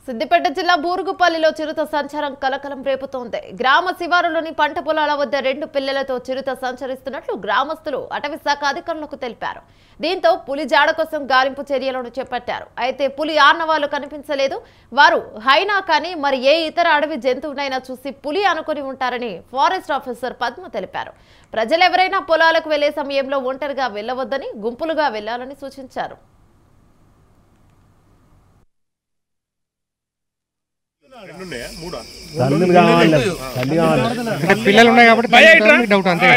సిద్దిపేట జిల్లా బూరుగుపల్లిలో చిరుత సంచారం కలకలం రేపుతోంది. గ్రామ శివారులోని పంట పొలాల వద్ద 2 పిల్లలతో చిరుత సంచరిస్తున్నట్లు గ్రామస్తులు అటవీ శాఖ అధికారులకు తెలిపారు. దీంతో పులి జాడ కోసం గాలింపు చర్యలను చేపట్టారు. అయితే పులి ఆనవాళ్లు కనిపించలేదు. వారు హైనా కానీ మరి ఏ ఇతర అడవి జంతువునైనా చూసి పులి అనుకుని ఉంటారని ఫారెస్ట్ ఆఫీసర్ పద్మ తెలిపారు. ప్రజలెవరైనా పొలాలకు వెళ్లే సమయంలో ఒంటరిగా వెళ్లవద్దని, గుంపులుగా వెళ్లాలని సూచించారు. పిల్లలు ఉన్నాయి కాబట్టి డౌట్ అంతే.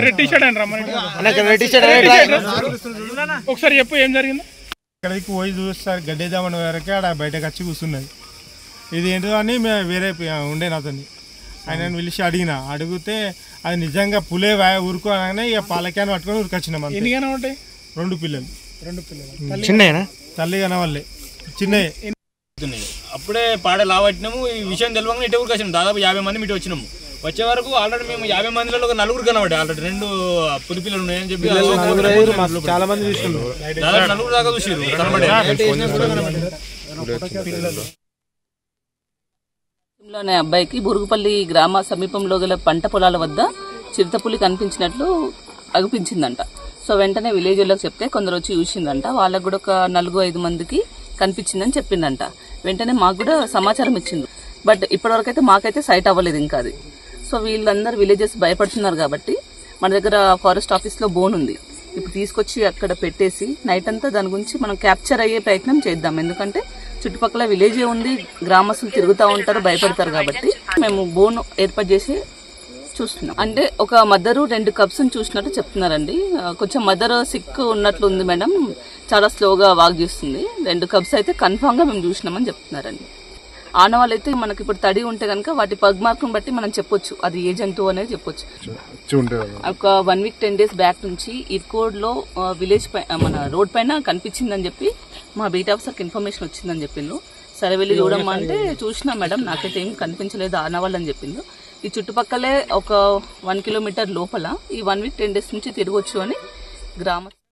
ఒకసారి చెప్పు ఏం జరిగింది. ఇక్కడికి పోయి చూస్తారు గడ్డేద్దామని వరకే ఆడ బయటకు వచ్చి కూర్చున్నది. ఇది ఏంటో అని మేము వేరే ఉండే అతన్ని ఆయన పిలిచి అడిగితే అది నిజంగా పులే ఊరుకో అనగానే ఇక పాలక్యాన్ పట్టుకొని ఉరికొచ్చినాం. ఎన్నిగానే ఉంటాయి? 2 పిల్లలు. చిన్న తల్లి కనవాళ్ళే చిన్నయ్య. అప్పుడే పాడ లావట్టినాము. ఈ విషయం తెలియగానే ఇటు ఊరికి వచ్చినాము. దాదాపు 50 మంది ఇటు వచ్చినాము. వచ్చే వరకు ఆల్రెడీ మేము 50 మందిలో ఒక 4 కనబడి ఆల్రెడీ 2 పులి పిల్లలు ఉన్నాయని చెప్పి చాలా మంది చూస్తున్నారు. దాదాపు 4 దాకా చూసారు కనబడే. అబ్బాయికి బురుగుపల్లి గ్రామ సమీపంలో గల పంట పొలాల వద్ద చిరుతపులి కనిపించినట్లు అగుపించిందంట. సో వెంటనే విలేజ్లోకి చెప్తే కొందరు వచ్చి చూసిందంట. వాళ్ళకు కూడా ఒక 4-5 మందికి కనిపించిందని చెప్పిందంట. వెంటనే మాకు కూడా సమాచారం ఇచ్చింది. బట్ ఇప్పటివరకు అయితే మాకైతే సైట్ అవ్వలేదు ఇంకా అది. సో వీళ్ళందరూ విలేజెస్ భయపడుతున్నారు కాబట్టి మన దగ్గర ఫారెస్ట్ ఆఫీస్లో బోన్ ఉంది. ఇప్పుడు తీసుకొచ్చి అక్కడ పెట్టేసి నైట్ అంతా దాని గురించి మనం క్యాప్చర్ అయ్యే ప్రయత్నం చేద్దాం. ఎందుకంటే చుట్టుపక్కల విలేజే ఉంది, గ్రామస్తులు తిరుగుతూ ఉంటారు, భయపడతారు కాబట్టి మేము బోన్ ఏర్పాటు చేసి చూస్తున్నాం. అంటే ఒక మదరు 2 కప్స్ చూసినట్టు చెప్తున్నారండి. కొంచెం మదర్ సిక్ ఉన్నట్లు ఉంది మేడం, చాలా స్లోగా వాక్ చేస్తుంది. 2 కప్స్ అయితే కన్ఫామ్ గా మేము చూసినామని చెప్తున్నారండి. ఆనవాళ్ళు అయితే మనకి ఇప్పుడు తడి ఉంటే కనుక వాటి పగ్ మార్కును బట్టి మనం చెప్పొచ్చు అది ఏ జంతువు అనేది చెప్పొచ్చు. ఒక 1 వీక్ 10 డేస్ బ్యాక్ నుంచి ఇర్కోడ్ లో విలేజ్ మన రోడ్ పైన కనిపించిందని చెప్పి మా బీట్ ఆఫీసర్కి ఇన్ఫర్మేషన్ వచ్చిందని చెప్పిండ్రు. సరే వెళ్ళి చూడమ్మా అంటే చూసినా మేడం, నాకైతే ఏం కనిపించలేదు ఆనవాళ్ళు అని చెప్పిండ్రు. ఈ చుట్టుపక్కలే ఒక 1 కిలోమీటర్ లోపల ఈ 1 వీక్ 10 డేస్ నుంచి తిరగొచ్చు అని గ్రామ